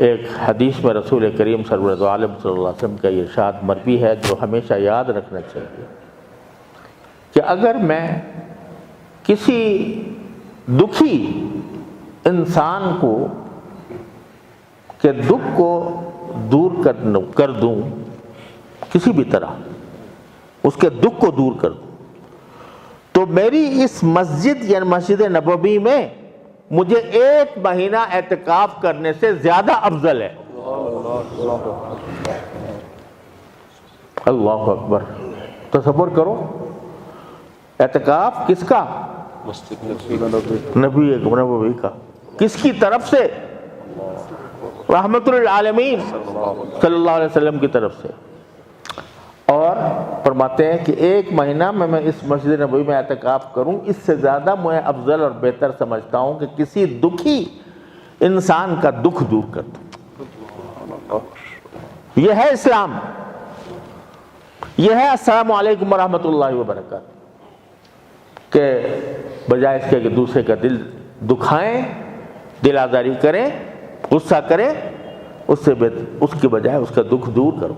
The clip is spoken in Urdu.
ایک حدیث میں رسول کریم سرور عالم صلی اللہ علیہ وسلم کا یہ ارشاد مروی ہے جو ہمیشہ یاد رکھنا چاہیے کہ اگر میں کسی دکھی انسان کو کہ دکھ کو دور کر دوں، کسی بھی طرح اس کے دکھ کو دور کر دوں، تو میری اس مسجد یعنی مسجد نبوی میں مجھے 1 مہینہ اعتکاف کرنے سے زیادہ افضل ہے۔ اللہ اکبر، تصور کرو، اعتکاف کس کا؟ نبی نبوی کا، کس کی طرف سے؟ رحمت للعالمین صلی اللہ علیہ وسلم کی طرف سے۔ اور فرماتے ہیں کہ 1 مہینہ میں اس مسجد نبوی میں اعتکاف کروں، اس سے زیادہ میں افضل اور بہتر سمجھتا ہوں کہ کسی دکھی انسان کا دکھ دور کر دوں۔ یہ ہے اسلام، یہ ہے السلام علیکم ورحمۃ اللہ وبرکاتہ، کہ بجائے اس کے کہ دوسرے کا دل دکھائیں، دل آزاری کریں، غصہ کریں، اس کے بجائے اس کا دکھ دور کرو۔